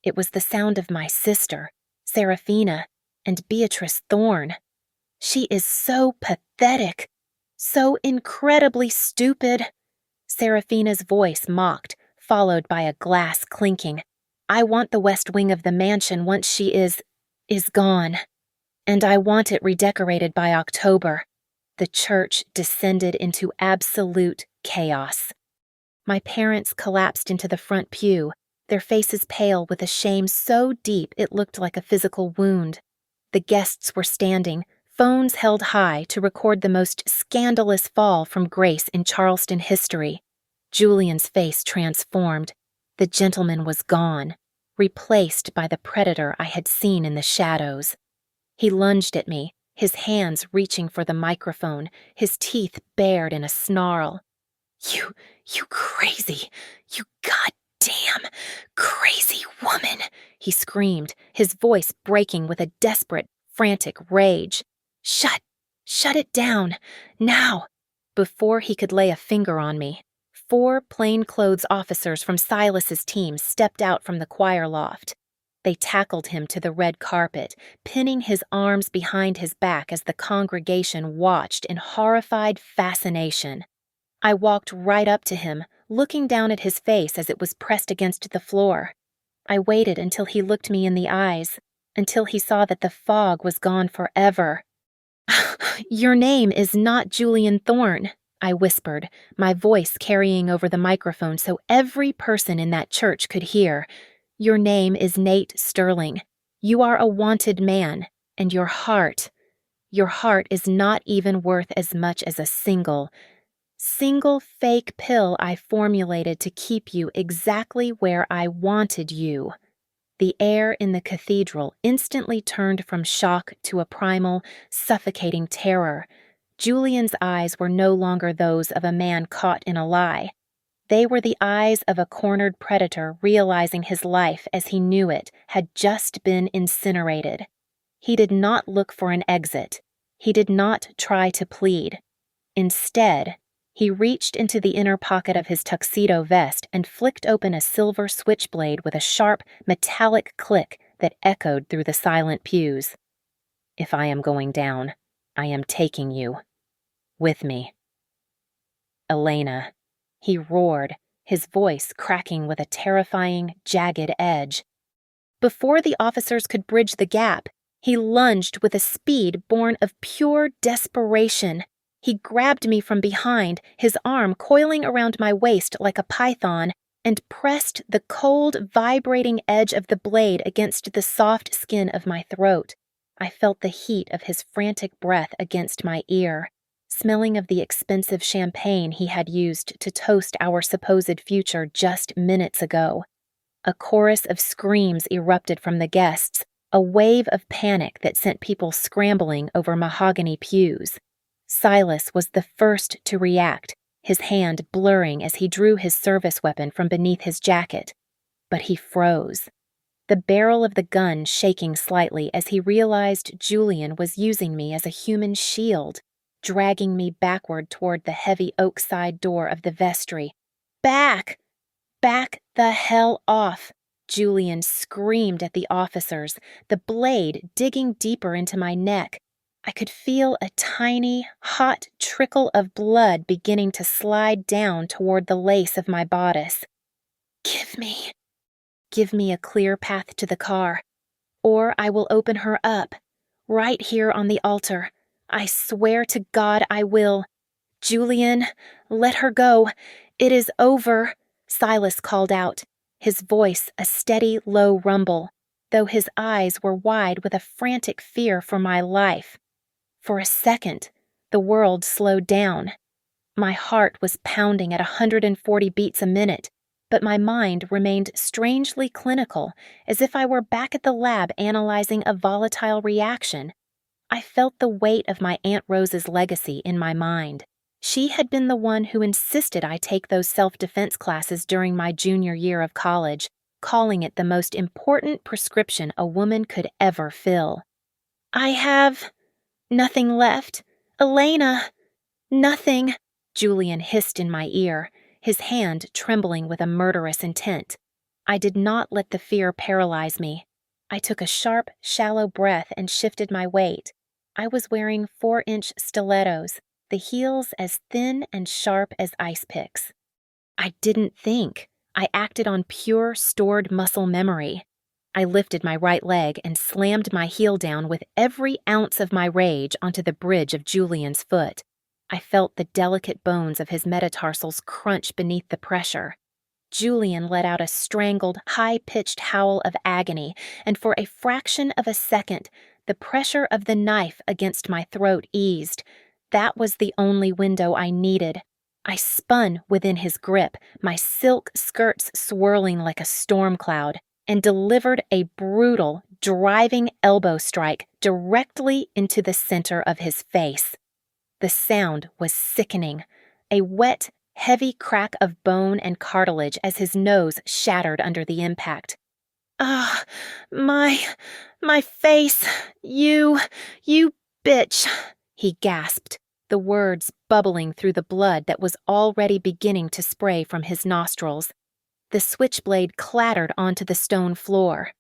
It was the sound of my sister, Seraphina, and Beatrice Thorne. She is so pathetic, so incredibly stupid. Seraphina's voice mocked, followed by a glass clinking. I want the west wing of the mansion once she is gone. And I want it redecorated by October. The church descended into absolute chaos. My parents collapsed into the front pew, their faces pale with a shame so deep it looked like a physical wound. The guests were standing, phones held high to record the most scandalous fall from grace in Charleston history. Julian's face transformed. The gentleman was gone, replaced by the predator I had seen in the shadows. He lunged at me, his hands reaching for the microphone, his teeth bared in a snarl. You crazy, you goddamn crazy woman, he screamed, his voice breaking with a desperate, frantic rage. Shut it down, now. Before he could lay a finger on me, 4 plainclothes officers from Silas's team stepped out from the choir loft. They tackled him to the red carpet, pinning his arms behind his back as the congregation watched in horrified fascination. I walked right up to him, looking down at his face as it was pressed against the floor. I waited until he looked me in the eyes, until he saw that the fog was gone forever. Your name is not Julian Thorne, I whispered, my voice carrying over the microphone so every person in that church could hear. Your name is Nate Sterling. You are a wanted man, and your heart is not even worth as much as a single fake pill I formulated to keep you exactly where I wanted you. The air in the cathedral instantly turned from shock to a primal, suffocating terror. Julian's eyes were no longer those of a man caught in a lie. They were the eyes of a cornered predator realizing his life as he knew it had just been incinerated. He did not look for an exit. He did not try to plead. Instead, he reached into the inner pocket of his tuxedo vest and flicked open a silver switchblade with a sharp, metallic click that echoed through the silent pews. If I am going down, I am taking you with me. Elena, he roared, his voice cracking with a terrifying, jagged edge. Before the officers could bridge the gap, he lunged with a speed born of pure desperation. He grabbed me from behind, his arm coiling around my waist like a python, and pressed the cold, vibrating edge of the blade against the soft skin of my throat. I felt the heat of his frantic breath against my ear, smelling of the expensive champagne he had used to toast our supposed future just minutes ago. A chorus of screams erupted from the guests, a wave of panic that sent people scrambling over mahogany pews. Silas was the first to react, his hand blurring as he drew his service weapon from beneath his jacket. But he froze, the barrel of the gun shaking slightly as he realized Julian was using me as a human shield, dragging me backward toward the heavy oak side door of the vestry. Back! Back the hell off! Julian screamed at the officers, the blade digging deeper into my neck. I could feel a tiny, hot trickle of blood beginning to slide down toward the lace of my bodice. Give me a clear path to the car, or I will open her up, right here on the altar. I swear to God I will. Julian, let her go. It is over, Silas called out, his voice a steady, low rumble, though his eyes were wide with a frantic fear for my life. For a second, the world slowed down. My heart was pounding at 140 beats a minute, but my mind remained strangely clinical, as if I were back at the lab analyzing a volatile reaction. I felt the weight of my Aunt Rose's legacy in my mind. She had been the one who insisted I take those self-defense classes during my junior year of college, calling it the most important prescription a woman could ever fill. "I have nothing left. Elena, nothing," Julian hissed in my ear, his hand trembling with a murderous intent. I did not let the fear paralyze me. I took a sharp, shallow breath and shifted my weight. I was wearing 4-inch stilettos, the heels as thin and sharp as ice picks. I didn't think. I acted on pure, stored muscle memory. I lifted my right leg and slammed my heel down with every ounce of my rage onto the bridge of Julian's foot. I felt the delicate bones of his metatarsals crunch beneath the pressure. Julian let out a strangled, high-pitched howl of agony, and for a fraction of a second, the pressure of the knife against my throat eased. That was the only window I needed. I spun within his grip, my silk skirts swirling like a storm cloud, and delivered a brutal, driving elbow strike directly into the center of his face. The sound was sickening, a wet, heavy crack of bone and cartilage as his nose shattered under the impact. "Ah, my face, you bitch," he gasped, the words bubbling through the blood that was already beginning to spray from his nostrils. The switchblade clattered onto the stone floor.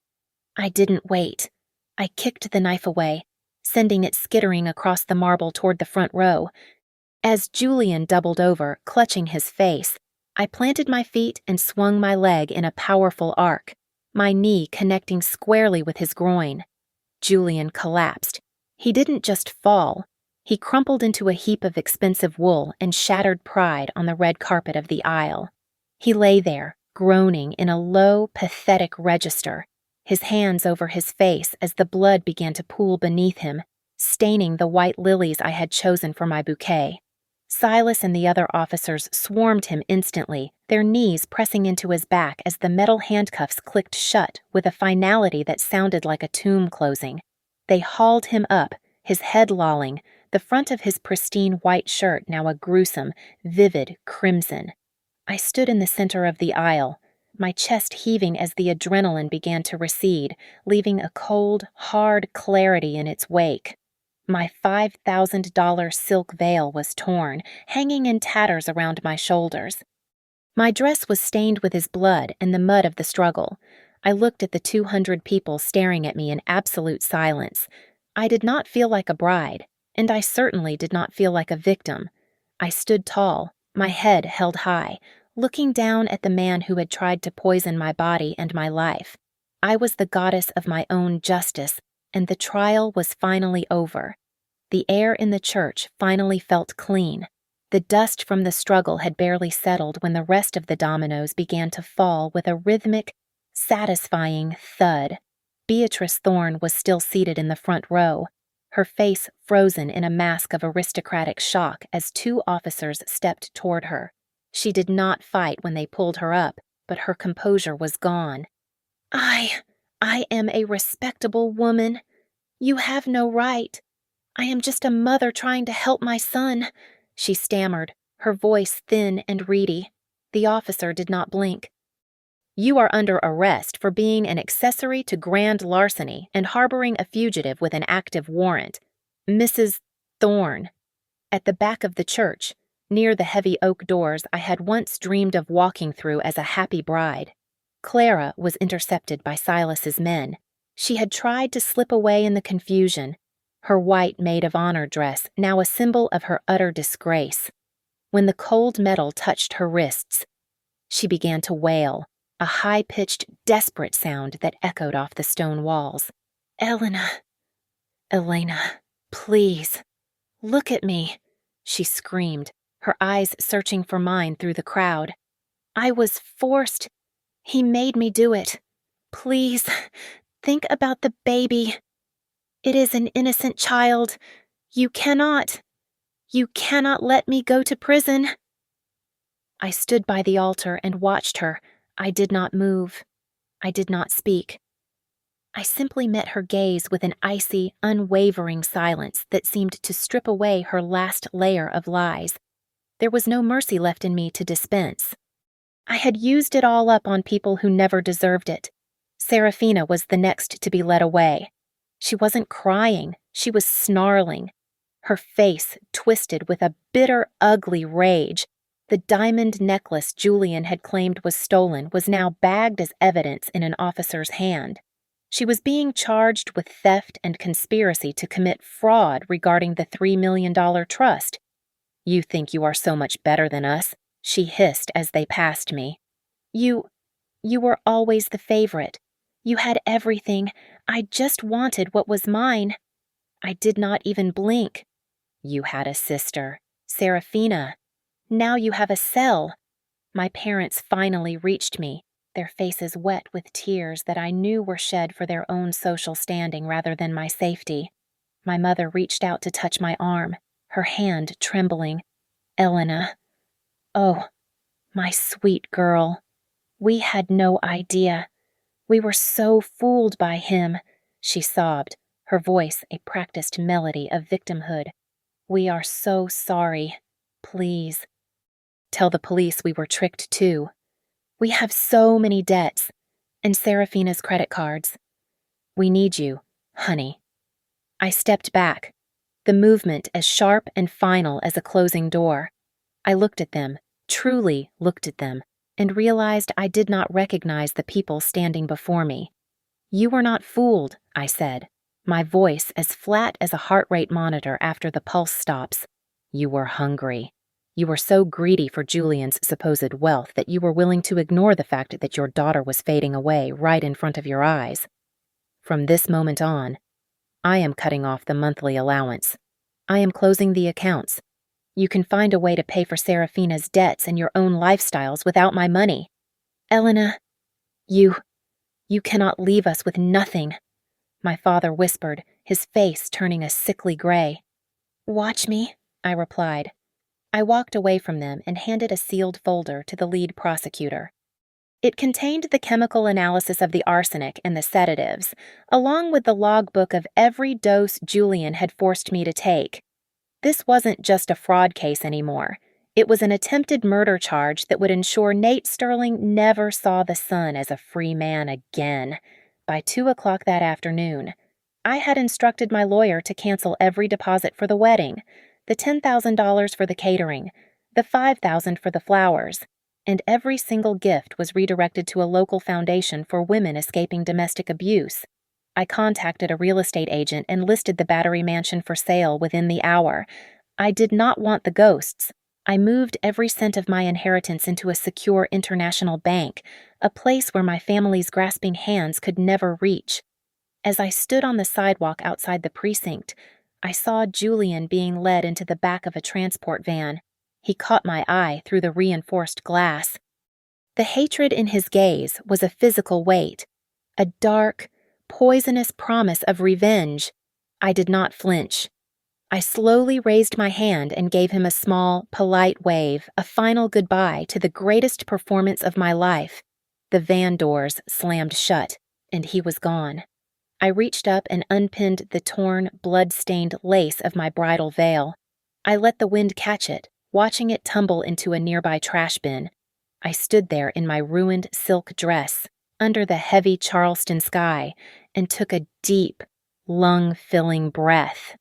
I didn't wait. I kicked the knife away, sending it skittering across the marble toward the front row. As Julian doubled over, clutching his face, I planted my feet and swung my leg in a powerful arc, my knee connecting squarely with his groin. Julian collapsed. He didn't just fall. He crumpled into a heap of expensive wool and shattered pride on the red carpet of the aisle. He lay there, groaning in a low, pathetic register, his hands over his face as the blood began to pool beneath him, staining the white lilies I had chosen for my bouquet. Silas and the other officers swarmed him instantly, their knees pressing into his back as the metal handcuffs clicked shut with a finality that sounded like a tomb closing. They hauled him up, his head lolling, the front of his pristine white shirt now a gruesome, vivid crimson. I stood in the center of the aisle, my chest heaving as the adrenaline began to recede, leaving a cold, hard clarity in its wake. My $5,000 silk veil was torn, hanging in tatters around my shoulders. My dress was stained with his blood and the mud of the struggle. I looked at the 200 people staring at me in absolute silence. I did not feel like a bride, and I certainly did not feel like a victim. I stood tall, my head held high, looking down at the man who had tried to poison my body and my life. I was the goddess of my own justice, and the trial was finally over. The air in the church finally felt clean. The dust from the struggle had barely settled when the rest of the dominoes began to fall with a rhythmic, satisfying thud. Beatrice Thorne was still seated in the front row, her face frozen in a mask of aristocratic shock as 2 officers stepped toward her. She did not fight when they pulled her up, but her composure was gone. I am a respectable woman. You have no right. I am just a mother trying to help my son," she stammered, her voice thin and reedy. The officer did not blink. "You are under arrest for being an accessory to grand larceny and harboring a fugitive with an active warrant. Mrs. Thorne." At the back of the church, near the heavy oak doors I had once dreamed of walking through as a happy bride, Clara was intercepted by Silas's men. She had tried to slip away in the confusion, her white maid-of-honor dress now a symbol of her utter disgrace. When the cold metal touched her wrists, she began to wail, a high-pitched, desperate sound that echoed off the stone walls. Elena, please, look at me," she screamed, her eyes searching for mine through the crowd. "I was forced. He made me do it. Please, think about the baby. It is an innocent child. You cannot let me go to prison." I stood by the altar and watched her. I did not move. I did not speak. I simply met her gaze with an icy, unwavering silence that seemed to strip away her last layer of lies. There was no mercy left in me to dispense. I had used it all up on people who never deserved it. Serafina was the next to be led away. She wasn't crying, she was snarling. Her face twisted with a bitter, ugly rage. The diamond necklace Julian had claimed was stolen was now bagged as evidence in an officer's hand. She was being charged with theft and conspiracy to commit fraud regarding the $3 million trust. "You think you are so much better than us," she hissed as they passed me. You were always the favorite. You had everything. I just wanted what was mine." I did not even blink. "You had a sister, Serafina. Now you have a cell." My parents finally reached me, their faces wet with tears that I knew were shed for their own social standing rather than my safety. My mother reached out to touch my arm, her hand trembling. "Elena. Oh, my sweet girl. We had no idea. We were so fooled by him," she sobbed, her voice a practiced melody of victimhood. "We are so sorry. Please. Tell the police we were tricked too. We have so many debts, and Serafina's credit cards. We need you, honey." I stepped back, the movement as sharp and final as a closing door. I looked at them, truly looked at them, and realized I did not recognize the people standing before me. "You were not fooled," I said, my voice as flat as a heart rate monitor after the pulse stops. "You were hungry. You were so greedy for Julian's supposed wealth that you were willing to ignore the fact that your daughter was fading away right in front of your eyes. From this moment on, I am cutting off the monthly allowance. I am closing the accounts. You can find a way to pay for Serafina's debts and your own lifestyles without my money. Elena, you cannot leave us with nothing," my father whispered, his face turning a sickly gray. "Watch me," I replied. I walked away from them and handed a sealed folder to the lead prosecutor. It contained the chemical analysis of the arsenic and the sedatives, along with the logbook of every dose Julian had forced me to take. This wasn't just a fraud case anymore. It was an attempted murder charge that would ensure Nate Sterling never saw the sun as a free man again. By 2 o'clock that afternoon, I had instructed my lawyer to cancel every deposit for the wedding, the $10,000 for the catering, the $5,000 for the flowers, and every single gift was redirected to a local foundation for women escaping domestic abuse. I contacted a real estate agent and listed the Battery Mansion for sale within the hour. I did not want the ghosts. I moved every cent of my inheritance into a secure international bank, a place where my family's grasping hands could never reach. As I stood on the sidewalk outside the precinct, I saw Julian being led into the back of a transport van. He caught my eye through the reinforced glass. The hatred in his gaze was a physical weight, a dark, poisonous promise of revenge. I did not flinch. I slowly raised my hand and gave him a small, polite wave, a final goodbye to the greatest performance of my life. The van doors slammed shut, and he was gone. I reached up and unpinned the torn, blood-stained lace of my bridal veil. I let the wind catch it, watching it tumble into a nearby trash bin. I stood there in my ruined silk dress, under the heavy Charleston sky, and took a deep, lung-filling breath.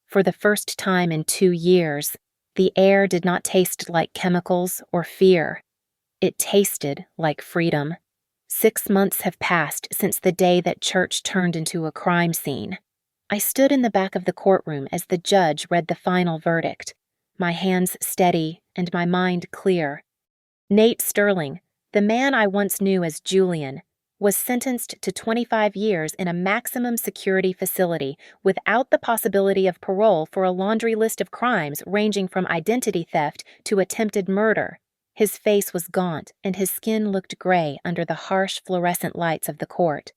For the first time in 2 years, the air did not taste like chemicals or fear. It tasted like freedom. 6 months have passed since the day that church turned into a crime scene. I stood in the back of the courtroom as the judge read the final verdict, my hands steady and my mind clear. Nate Sterling, the man I once knew as Julian, was sentenced to 25 years in a maximum security facility without the possibility of parole for a laundry list of crimes ranging from identity theft to attempted murder. His face was gaunt, and his skin looked gray under the harsh fluorescent lights of the court.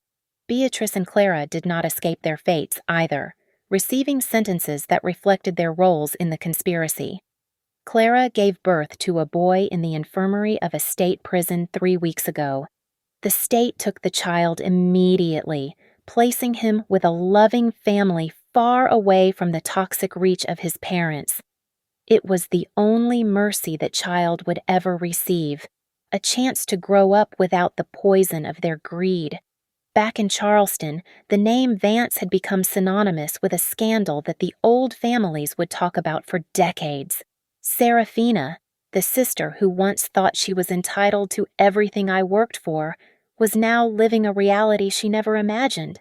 Beatrice and Clara did not escape their fates either. receiving sentences that reflected their roles in the conspiracy. Clara gave birth to a boy in the infirmary of a state prison 3 weeks ago. The state took the child immediately, placing him with a loving family far away from the toxic reach of his parents. It was the only mercy that child would ever receive, a chance to grow up without the poison of their greed. Back in Charleston, the name Vance had become synonymous with a scandal that the old families would talk about for decades. Serafina, the sister who once thought she was entitled to everything I worked for, was now living a reality she never imagined.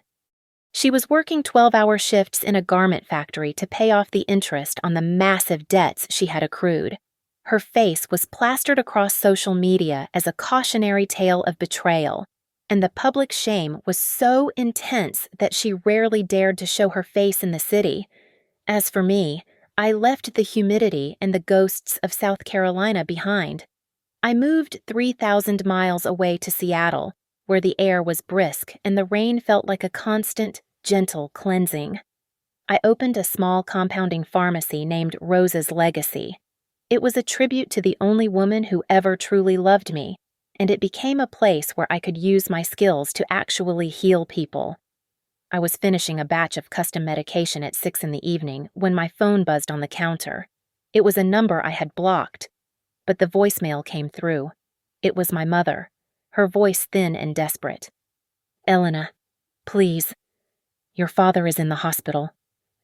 She was working 12-hour shifts in a garment factory to pay off the interest on the massive debts she had accrued. Her face was plastered across social media as a cautionary tale of betrayal, and the public shame was so intense that she rarely dared to show her face in the city. As for me, I left the humidity and the ghosts of South Carolina behind. I moved 3,000 miles away to Seattle, where the air was brisk and the rain felt like a constant, gentle cleansing. I opened a small compounding pharmacy named Rose's Legacy. It was a tribute to the only woman who ever truly loved me, and it became a place where I could use my skills to actually heal people. I was finishing a batch of custom medication at 6 in the evening when my phone buzzed on the counter. It was a number I had blocked, but the voicemail came through. It was my mother, her voice thin and desperate. "Elena, please. Your father is in the hospital.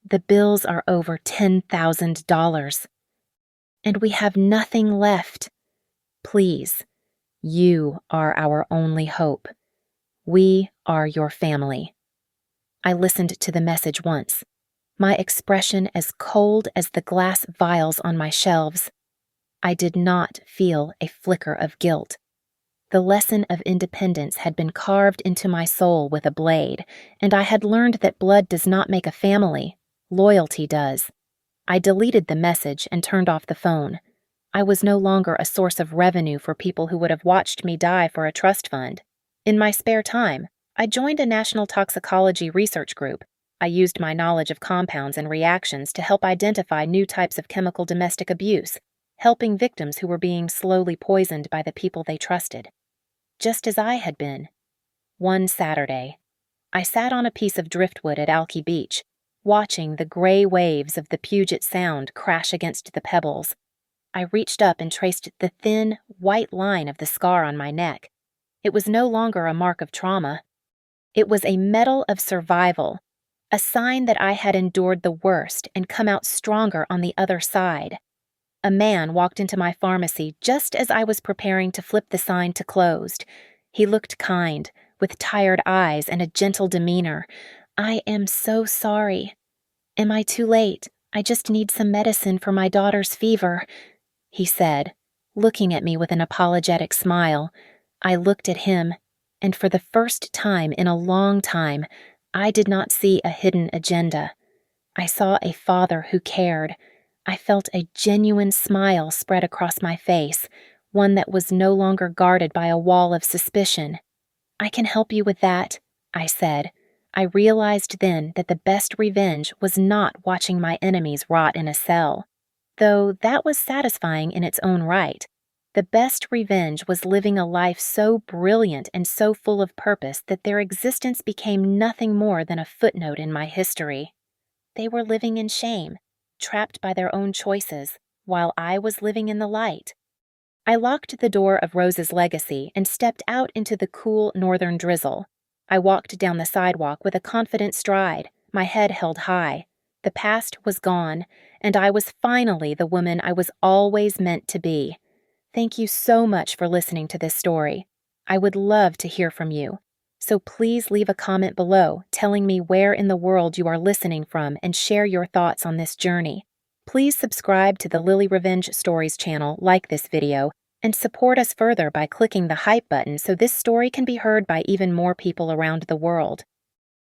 The bills are over $10,000. And we have nothing left. Please, you are our only hope. We are your family." I listened to the message once, my expression as cold as the glass vials on my shelves. I did not feel a flicker of guilt. The lesson of independence had been carved into my soul with a blade, and I had learned that blood does not make a family, loyalty does. I deleted the message and turned off the phone. I was no longer a source of revenue for people who would have watched me die for a trust fund. In my spare time, I joined a national toxicology research group. I used my knowledge of compounds and reactions to help identify new types of chemical domestic abuse, helping victims who were being slowly poisoned by the people they trusted. Just as I had been. One Saturday, I sat on a piece of driftwood at Alki Beach, watching the gray waves of the Puget Sound crash against the pebbles. I reached up and traced the thin, white line of the scar on my neck. It was no longer a mark of trauma. It was a medal of survival, a sign that I had endured the worst and come out stronger on the other side. A man walked into my pharmacy just as I was preparing to flip the sign to closed. He looked kind, with tired eyes and a gentle demeanor. "I am so sorry. Am I too late? I just need some medicine for my daughter's fever," he said, looking at me with an apologetic smile. I looked at him, and for the first time in a long time, I did not see a hidden agenda. I saw a father who cared. I felt a genuine smile spread across my face, one that was no longer guarded by a wall of suspicion. "I can help you with that," I said. I realized then that the best revenge was not watching my enemies rot in a cell, though that was satisfying in its own right. The best revenge was living a life so brilliant and so full of purpose that their existence became nothing more than a footnote in my history. They were living in shame, trapped by their own choices, while I was living in the light. I locked the door of Rose's Legacy and stepped out into the cool northern drizzle. I walked down the sidewalk with a confident stride, my head held high. The past was gone, and I was finally the woman I was always meant to be. Thank you so much for listening to this story. I would love to hear from you, so please leave a comment below telling me where in the world you are listening from and share your thoughts on this journey. Please subscribe to the Lily Revenge Stories channel, like this video, and support us further by clicking the hype button so this story can be heard by even more people around the world.